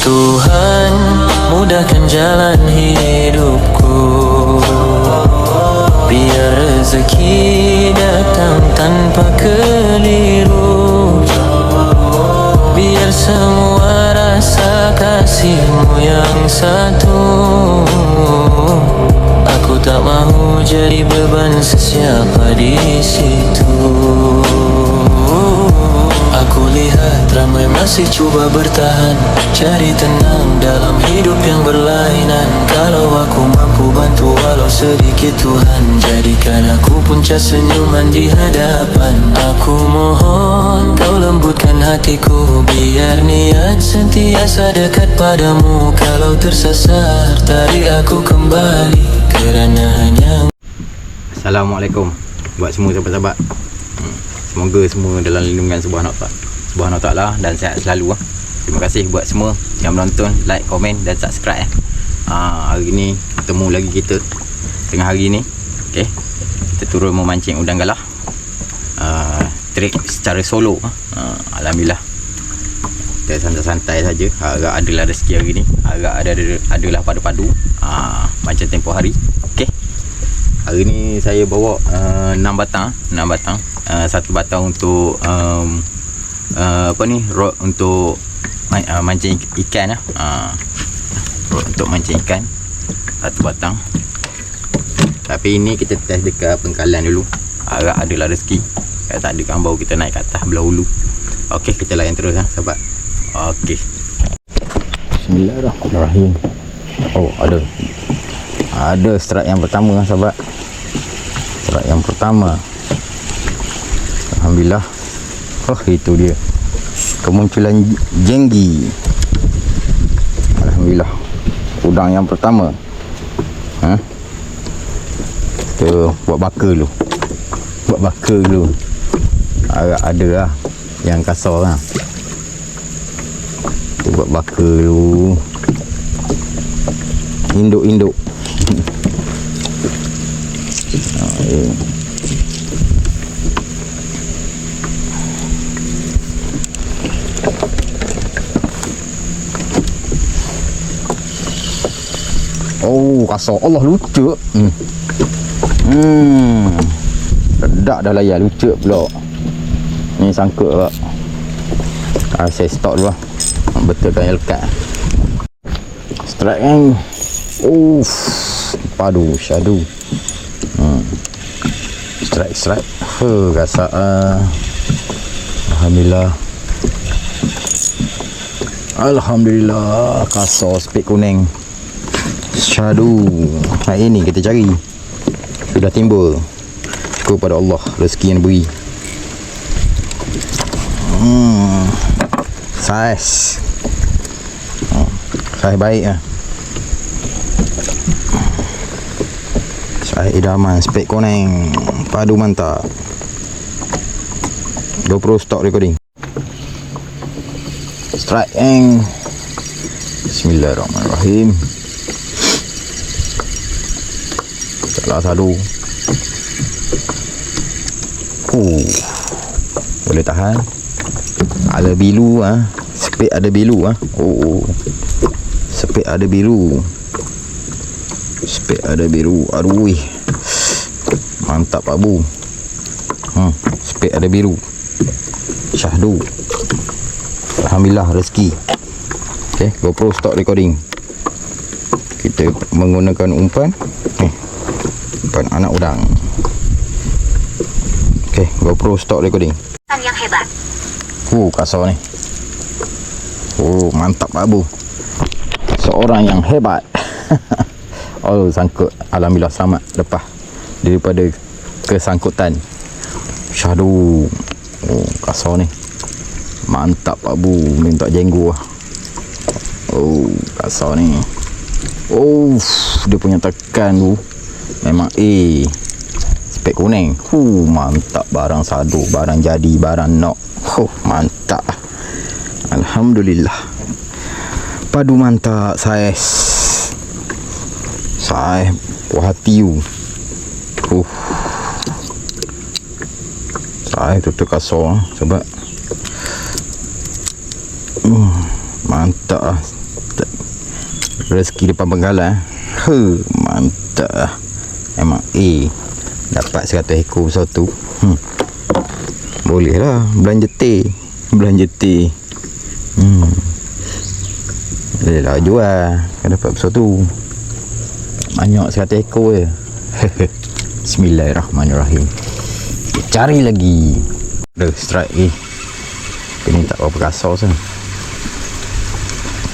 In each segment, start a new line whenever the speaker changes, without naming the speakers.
Tuhan, mudahkan jalan hidupku, biar rezeki datang tanpa keliru, biar semua rasa kasih-Mu yang satu. Aku tak mahu jadi beban sesiapa di situ. Aku lihat ramai masih cuba bertahan, cari tenang dalam hidup yang berlainan. Kalau aku mampu bantu walau sedikit, Tuhan, jadikan aku punca senyuman di hadapan. Aku mohon Kau lembutkan hatiku, biar niat sentiasa dekat padamu. Kalau tersasar, tarik aku kembali, kerana hanya.
Assalamualaikum buat semua sahabat-sahabat. Semoga semua dalam lindungan Subhanahu Wa Ta'ala dan sihat selalu. Terima kasih buat semua yang menonton, like, komen dan subscribe. Hari ni ketemu lagi kita tengah hari ni. Okay, kita turun memancing udang galah, trip secara solo. Alhamdulillah, kita santai-santai saja. Agak adalah rezeki hari ni, agak adalah padu-padu macam tempoh hari. Okay, hari ni saya bawa 6 batang. Satu batang untuk rod untuk mancing ikan lah. Rod untuk mancing ikan satu batang. Tapi ini kita test dekat pengkalan dulu, agak adalah rezeki. Kalau tak ada kan baru kita naik ke atas belah hulu. Okey, kita layan terus lah sahabat. Okey, Bismillahirrahmanirrahim. Oh, ada strike yang pertama sahabat. Strike yang pertama, alhamdulillah. Oh, itu dia kemunculan jenggi. Alhamdulillah, udang yang pertama. Kita buat bakar dulu. Agak ada lah yang kasar lah. Kita buat bakar dulu. Induk Oh, kasar. Allah, lucu. Ledak dah layar, lucu pula. Ni sangkut pula. Saya stop dulu lah. Betulkan yang lekat. Strike kan. Padu, syadu. Strike. Kasar. Alhamdulillah, kasar spek kuning. Syadu. Hari ni kita cari sudah timbul. Syukur pada Allah, rezeki yang beri. Saiz baik lah. Saiz idaman, spek kuning, padu mantap. 20 stop recording. Strike eng. Bismillahirrahmanirrahim. Salah satu. Boleh tahan. Ada bilu spek ada bilu spek ada biru. Aduh, mantap abu. Spek ada biru. Syahdu. Alhamdulillah, rezeki. Okay, GoPro stop recording. Kita menggunakan umpan anak udang. Okay, GoPro stop recording.
Yang hebat.
Kasar ni. Mantap abu. Seorang yang hebat. Sangkut. Alhamdulillah, selamat lepas daripada kesangkutan. Syahdu. Kasar ni. Mantap abu. Minta jenggu lah. Kasar ni. Dia punya tekan tu memang spek kuning. Mantap, barang sadu, barang jadi, barang nok. Mantap. Alhamdulillah. Padu mantap. Saiz puas hati you. Saiz tu kasar sebab Mantap lah. Rezeki depan benggalan. Mantap lah. Memang dapat 100 ekor satu. Boleh lah belanja teh. Boleh lah jual. Kan dapat satu. Banyak 100 ekor je. Bismillahirrahmanirrahim. Cari lagi. Strike ini tak berapa kasar sah.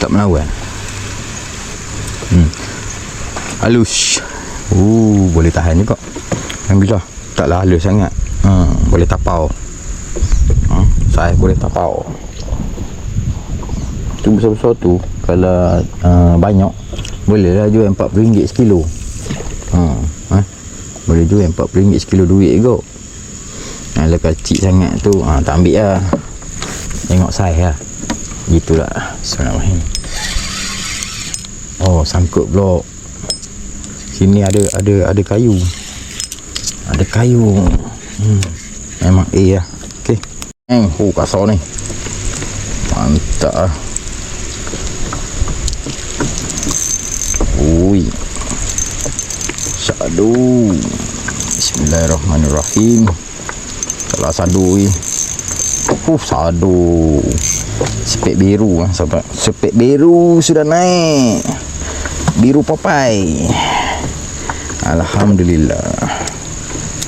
Tak melawan. Halus. Boleh tahan juga. Alhamdulillah. Taklah halus sangat. Boleh tapau. Saya boleh tapau. Tu besar-besar tu kalau banyak boleh lah jual RM40 sekilo. Boleh jual RM40 sekilo duit juga. Kalau kecil sangat tu tak ambil lah. Tengok saiz lah. Gitulah. Bismillahirrahmanirrahim. Sangkut blok. Sini ada kayu. Ada kayu. Memang lah. Okey. Kasar ni. Mantap lah. Sadu. Bismillahirrahmanirrahim. Kalau sadu sadu. Sepek biru sahabat. Sepek biru sudah naik. Biru papai. Alhamdulillah.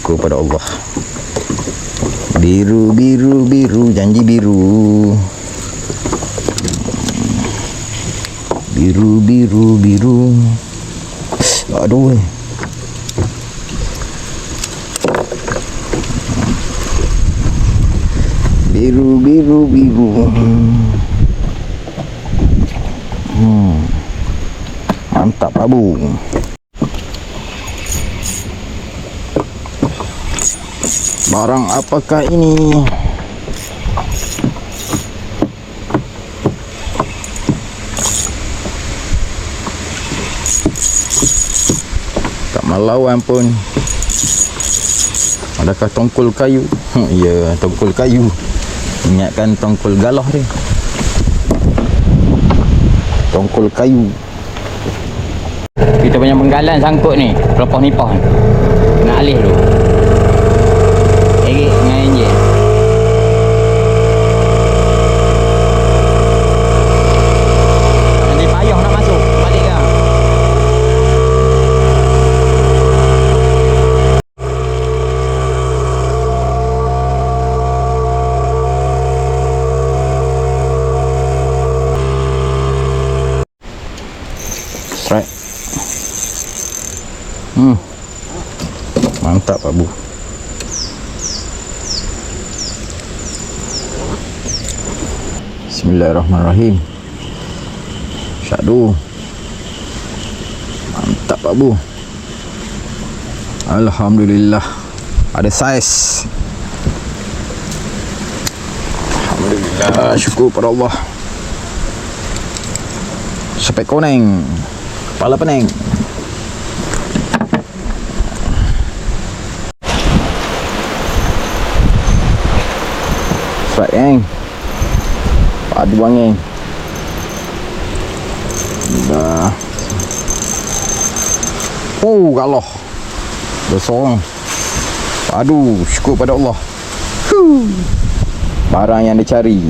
Kepada Allah. Biru janji biru. Biru. Aduh. Biru. Mantap abu. Barang apakah ini? Tak melawan pun. Adakah tongkol kayu? Ya, tongkol kayu. Ingatkan tongkol galah dia. Tongkol kayu. Kita punya penggalan sangkut ni. Lepas nipah ni. Nak alih tu. Erik dengan enjin. Nanti payah nak masuk. Balik kan. Strike. Mantap Pak Bu. Bismillahirrahmanirrahim. Syadu. Mantap Pak Bu. Alhamdulillah. Ada saiz. Alhamdulillah. Syukur pada Allah. Sepek koneng. Kepala pening. Strike yang padu angin. Dah. Galah. Besar. Aduh, syukur pada Allah. Barang yang dicari.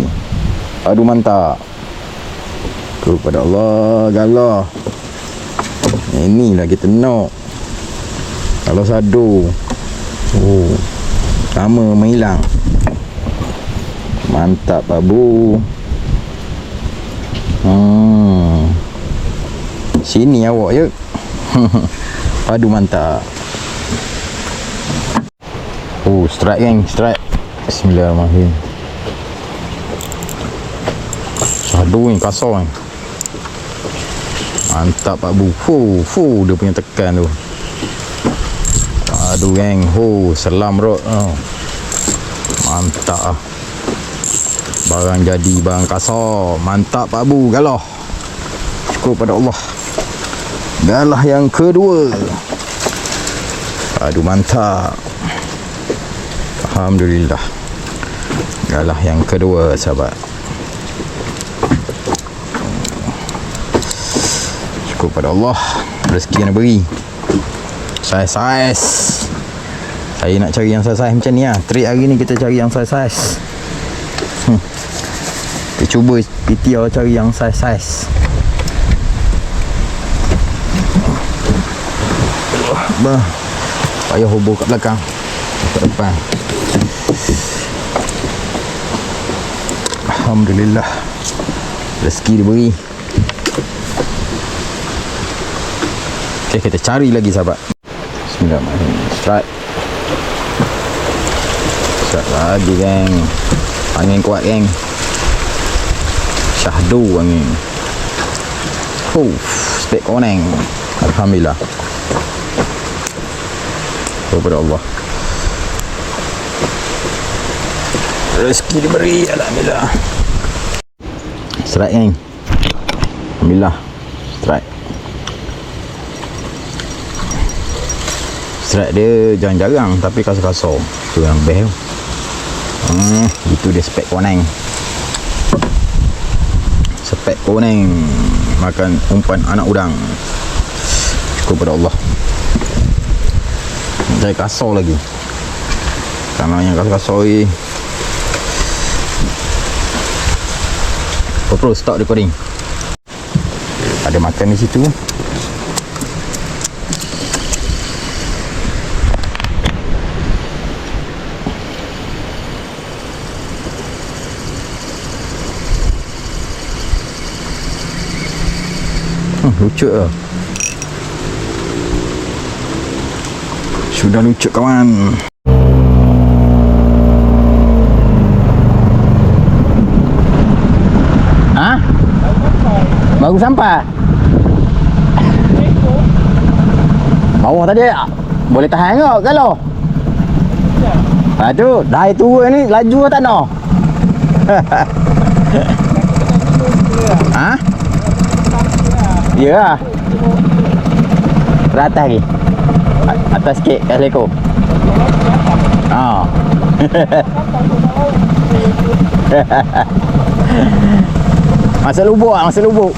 Aduh, mantap. Syukur pada Allah. Galah. Inilah kita nak. Kalau sadu. Lama menghilang. Mantap Pak Bu. Sini awak je. Padu mantap. Strike gang, strike. Bismillahirrahmanirrahim. Sadu ni kasar ni. Mantap Pak Bu. Dia punya tekan tu. Aduh gang. Selam rot. Mantap ah. Barang jadi, barang kasar. Mantap Pak Bu. Galah. Syukur pada Allah. Galah yang kedua. Aduh, mantap. Alhamdulillah. Galah yang kedua, sahabat. Syukur pada Allah, rezeki yang beri. Saiz. Saya nak cari yang saiz macam ni lah. Trik hari ni kita cari yang saiz. Kita cuba ikhtiar cari yang saiz. Bah, payah hubur kat belakang, kat depan. Alhamdulillah, rezeki diberi. Okay, kita cari lagi sahabat. Bismillahirrahmanirrahim. Strike lagi geng. Angin kuat geng. Syahdu angin. Spek koneng. Alhamdulillah. Kepada Allah, rezeki diberi. Alhamdulillah. Strike geng. Alhamdulillah. Strike dia jarang-jarang tapi kasar-kasar. Tu yang best. Itu dia spek koneng. Spek koneng makan umpan anak udang. Syukur pada Allah. Saya kasar lagi. Karena yang kasar-kasar ni GoPro stop recording. Ada makan di situ. Lucu lah. Sudah lucu kawan. Ha? Baru sampai. Bawah tadi boleh tahan ke kalau? Ha tu, dah tua ni laju tak nak. Ha? Ya lah. Teratas lagi. Atas sikit kat selekor. Haa. Masa lubuk lah, masa lubuk.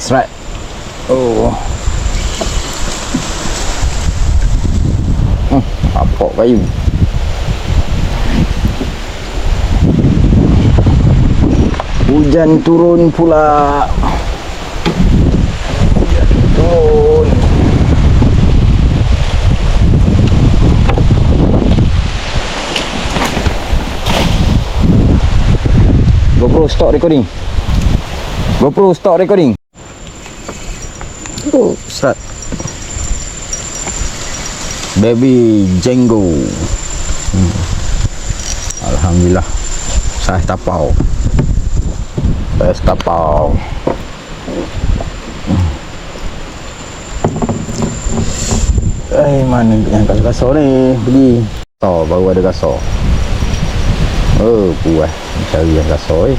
Strike. Oh. Apa kayu. Hujan turun pula. Hujan turun. GoPro stop recording. GoPro stop recording. Oh, serat. Baby Django. Alhamdulillah. Saya tapau. Mana yang kasar ni? Pergi. Oh, baru ada kasar. Oh, puas cari yang kasar.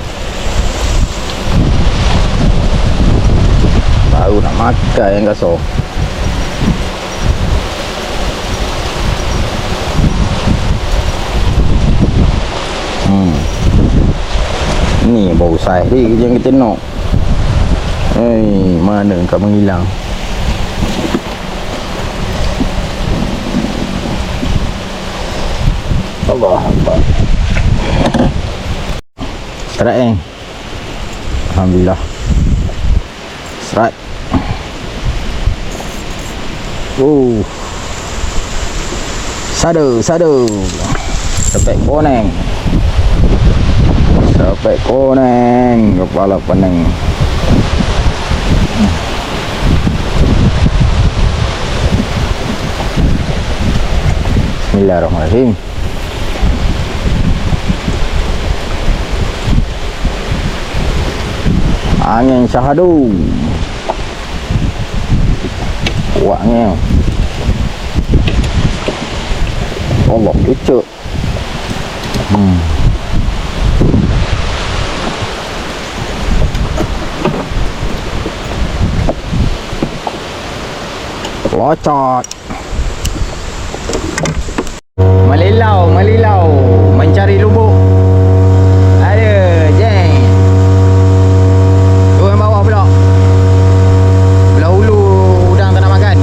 Baru nak makan yang kasar. Ni baru saiz dia yang kita nak. Mana kau menghilang? Allah Akbar. Strike. Alhamdulillah. Strike. Sado. Sampai koneng. Kepala pening. Bismillahirrahmanirrahim. Angin syahadu. Kuatnya. Allah, kecuk. Locot. Melilau mencari lubuk. Ada jeng. Tu yang bawah pula. Belah hulu udang tak nak makan.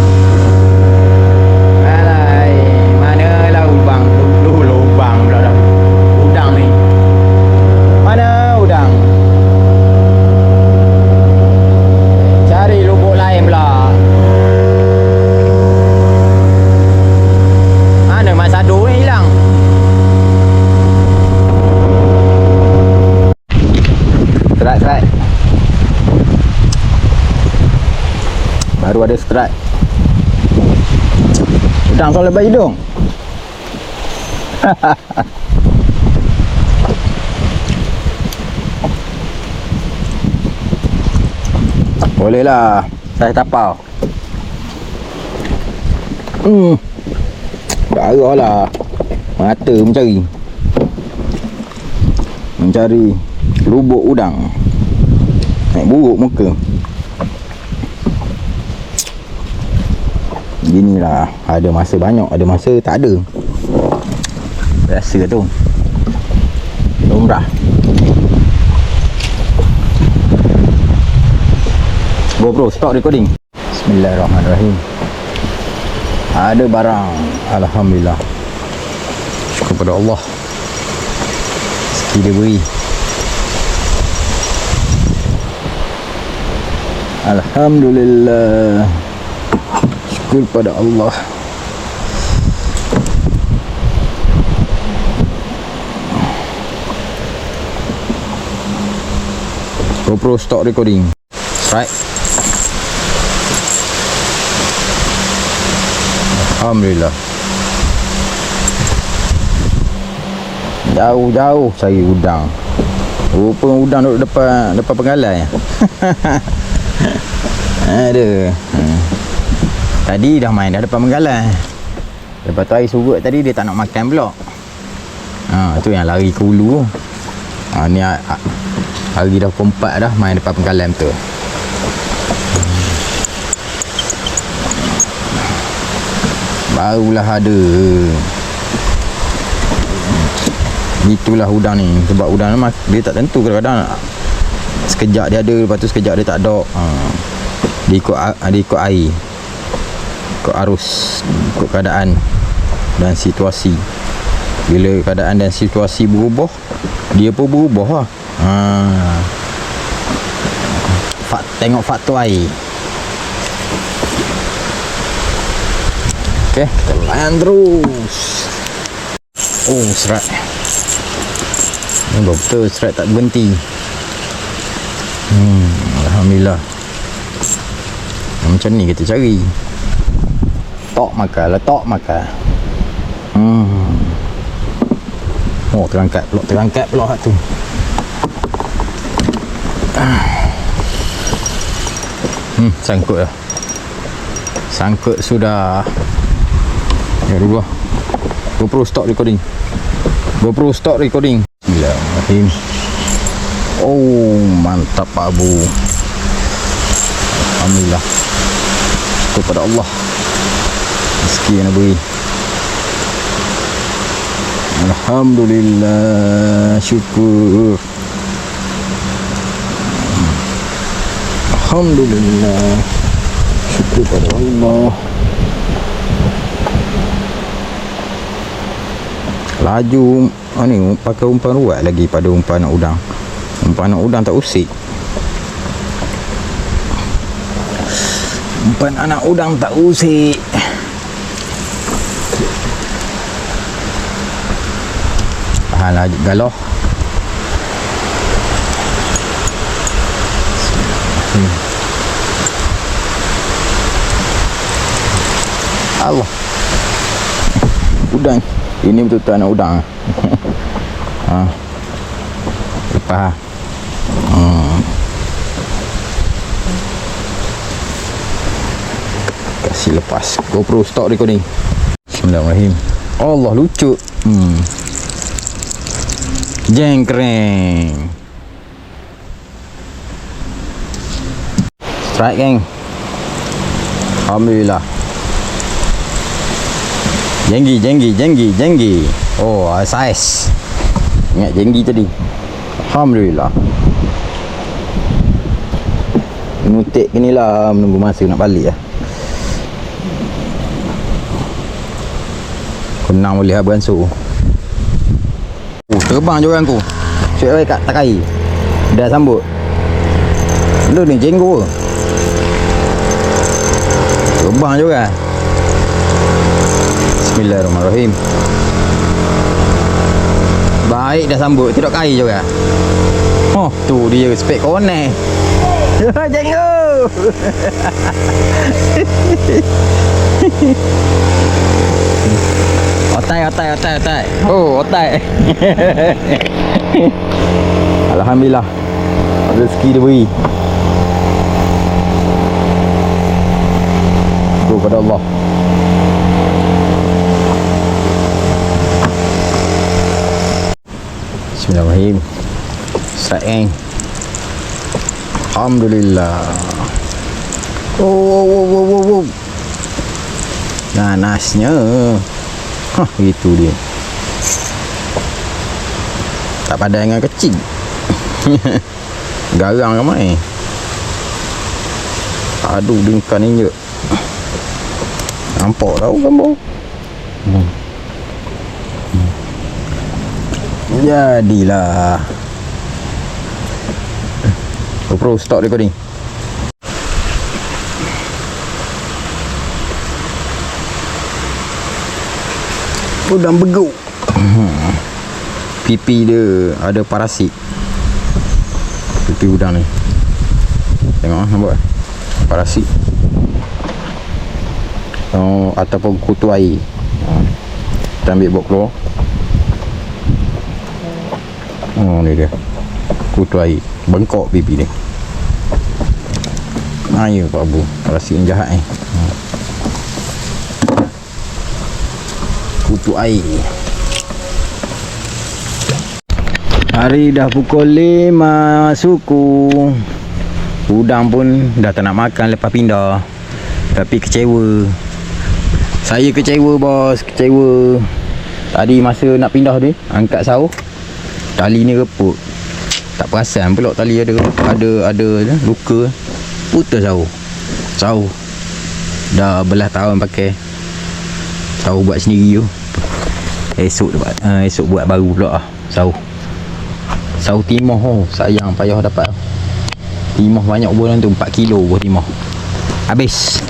Alai, manalah lubang. Lubang pula dah. Udang ni. Mana udang? Cari lubuk lain pula. Mana mak sado ni hilang? Strike. Baru ada strike. Udang kau lepas hidung. Boleh lah. Saya tapau. Darah lah. Mata mencari lubuk udang. Naik buruk muka. Ginilah. Ada masa banyak, ada masa tak ada. Biasa tu. Lumrah. GoPro stop recording. Bismillahirrahmanirrahim. Ada barang. Alhamdulillah. Syukur pada Allah. Rezeki dia beri. Alhamdulillah. Syukur pada Allah. GoPro stop recording. Right. Alhamdulillah. Jauh-jauh cari udang. Rupa udang duduk depan penggalai. Ada. Tadi dah main dah depan penggalai. Lepas tu air surut tadi dia tak nak makan pula. Tu yang lari ke hulu. Ni hari dah keempat dah main depan penggalai betul. Barulah ada. Itulah udang ni. Sebab udang ni dia tak tentu, kadang-kadang sekejap dia ada, lepas tu sekejap dia tak ada. Dia ikut air, ikut arus, ikut keadaan dan situasi. Bila keadaan dan situasi berubah, dia pun berubah lah. Tengok faktor air. Okay, kita layan terus. Oh, serat. Ini betul serat tak berhenti. Alhamdulillah. Macam ni kita cari. Tok makan. Oh, terangkat pula tu. Sangkut dah. Sangkut sudah. Ya Allah. GoPro stop recording. Bismillahirrahmanirrahim. Oh, mantap Pak Abu. Alhamdulillah. Syukur pada Allah. Rezeki yang beri. Alhamdulillah. Syukur. Alhamdulillah. Syukur pada Allah. Laju ni pakai umpan ruat lagi pada umpan anak udang. Umpan anak udang tak usik. Umpan anak udang tak usik. Tahan lah galoh. Allah. Udang. Ini betul-betul anak udang. Lepas. Kasih lepas. GoPro stop recording. Bismillahirrahmanirrahim. Allah, lucu. Jengkreng. Strike, geng. Alhamdulillah. Jenggi. Oh, saiz. Ingat jenggi tadi. Alhamdulillah. Nutik ni lah, menunggu masa nak balik lah. Kenang boleh beransur. Terbang je orang tu. Syuk kat takai. Dah sambut. Lu ni jenggo. Terbang je orang. Bismillahirrahmanirrahim. Baik dah sambut, tidak kai je orang. Oh, tu dia spek konek. Jenggo. Otai. Oh, otai. Alhamdulillah. Rezeki dia beri. Tu pada Allah. Bismillahirrahmanirrahim. Saeng. Alhamdulillah. Oh. Nanasnya. Itu dia. Tak padan dengan kecil. Garang ramai. Aduh, dengkan ni je. Nampak tau gambar. Jadilah. GoPro stop recording. Udang beguk. Pipi dia ada parasit. Pipi udang ni. Tengok nampak. Parasit. Oh, ataupun kutu air. Kita ambil bawa keluar. Oh, ni dia. Kutu air. Bengkok pipi dia. Ayo Pak Abu. Parasit yang jahat ni. Kutu air. Hari dah pukul 5 suku. Udang pun dah tak nak makan lepas pindah. Tapi kecewa. Saya kecewa bos, kecewa. Tadi masa nak pindah ni, angkat sawah, tali ni reput. Tak perasan pula tali ada luka. Putus sawah. Dah belah tahun pakai. Sawah buat sendiri tu. Esok buat baru pula lah. Sawah timah sayang payah dapat. Timah banyak bulan tu, 4 kilo buah timah. Habis.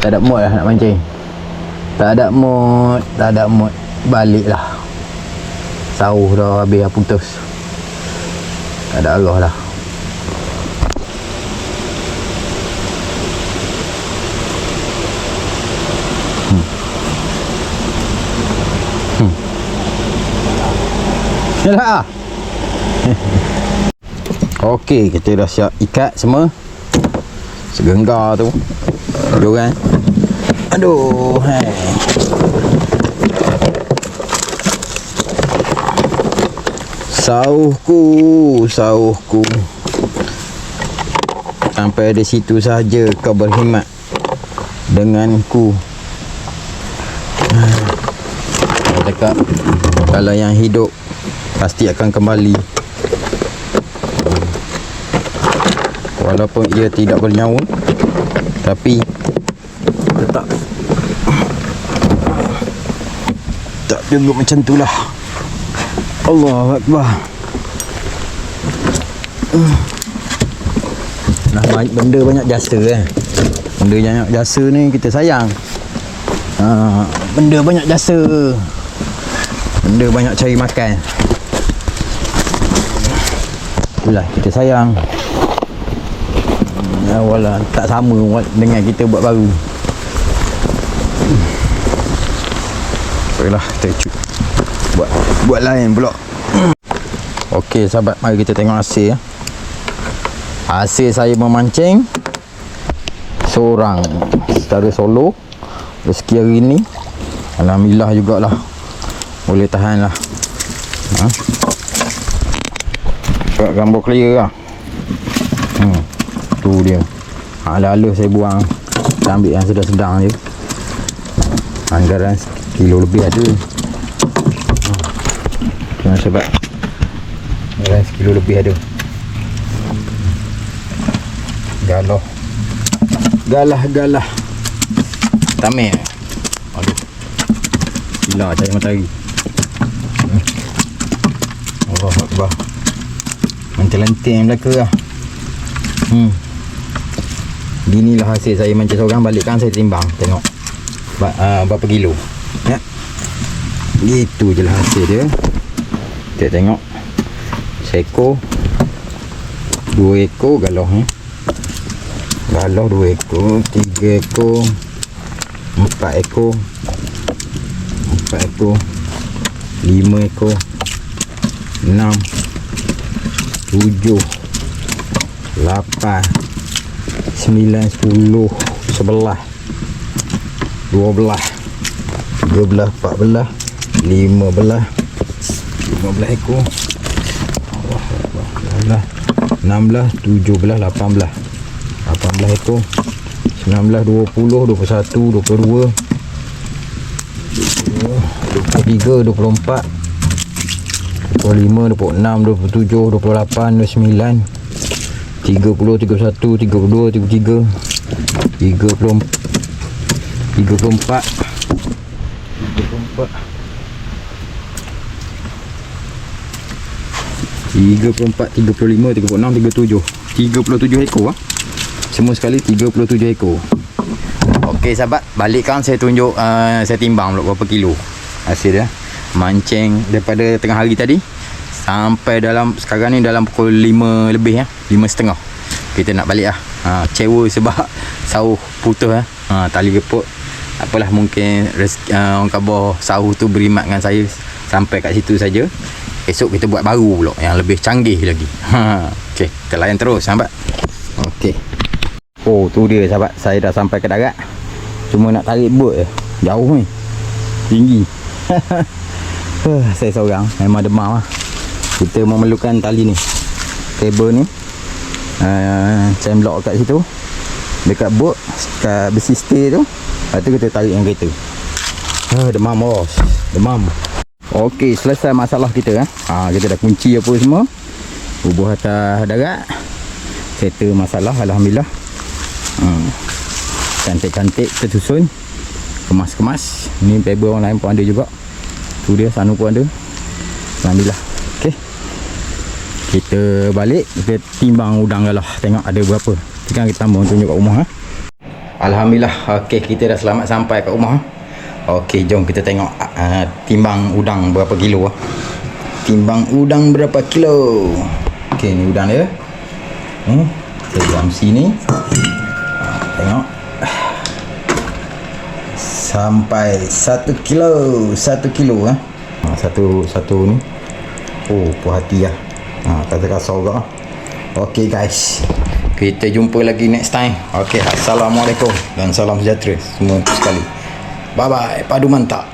Tak ada mood lah nak mancing. Tak ada mood. Balik lah. Sawah dah habis dah putus. Tak ada arah lah. Yalah. Okey, kita dah siap ikat semua. Segenggar tu. Joran. Aduh, Sauhku. Sampai di situ saja kau berkhidmat denganku. Saya cakap, kalau yang hidup pasti akan kembali. Walaupun ia tidak bernyawa, tapi tak juga macam itulah. Allahu Akbar. Nah, benda banyak jasa Benda banyak jasa ni kita sayang. Benda banyak jasa. Benda banyak cari makan. Itulah kita sayang. Walau tak sama dengan kita buat baru. Baiklah, kita buat lain pula. Okey sahabat, mari kita tengok hasil. Hasil saya memancing seorang secara solo. Rezeki hari ni alhamdulillah jugalah. Boleh tahan lah. Buat gambar clear lah. Tu dia. Ala-ala saya buang. Kita ambil yang sedang-sedang je. Anggaran kilo lebih ada. Tengok sahabat, anggaran sekilo lebih ada. Galah tamir. Aduh, gila cahaya matahari. Allah Akbar, mentelenting belaka lah. Ginilah hasil saya mancing seorang. Balikkan saya timbang, tengok berapa kilo ya. Gitu je lah hasil dia. Kita tengok seekor, 2 ekor galah galah 2 ekor, 3 ekor, 4 ekor, 5 ekor, 6, 7, 8, 9, 10, 11, 12, 13, 14, 15 ekor, 16, 17, 18 ekor, 19, 20, 21, 22, 23, 24, 25, 26, 27, 28, 29, 30, 31, 32, 33, 34, 35, 36, 37 ekor semua sekali 37 ekor. Okey sahabat, balikkan saya tunjuk saya timbang pula berapa kilo hasil dia. Mancing daripada tengah hari tadi sampai dalam sekarang ni dalam pukul 5 lebih 5.30 kita nak balik cewa sebab sahur putus tali gepuk. Apalah, mungkin orang khabar sahur tu berimat dengan saya sampai kat situ saja. Esok kita buat baru pula yang lebih canggih lagi. Okey, kita layan terus sahabat. Okey. Oh, tu dia sahabat, saya dah sampai ke darat. Cuma nak tarik bot je. Jauh ni. Tinggi. Saya seorang memang demam Kita memerlukan tali ni, kabel ni. Saya lock kat situ dekat bot, kat besi stay tu. Lepas tu kita tarik yang kereta. Demam bos, demam. Okey, selesai masalah kita kita dah kunci apa semua. Bubuh atas darat. Settle masalah, alhamdulillah. Cantik-cantik tersusun. Kemas-kemas. Ni paper orang lain pun ada juga. Tu dia, Sanu pun ada. Alhamdulillah. Okey. Kita balik, kita timbang udang galah. Tengok ada berapa. Sekarang kita tambah tunjuk kat rumah. Alhamdulillah. Okey, kita dah selamat sampai kat rumah. Okey, jom kita tengok timbang udang berapa kilo. Timbang udang berapa kilo. Okey, ni udang dia. Saya dalam sini. Tengok. Sampai 1 kilo. 1 kilo Satu ni. Oh, puas hati kata kasar juga. Okey guys, kita jumpa lagi next time. Okey, assalamualaikum dan salam sejahtera semua sekali. Bye bye, padu mantap.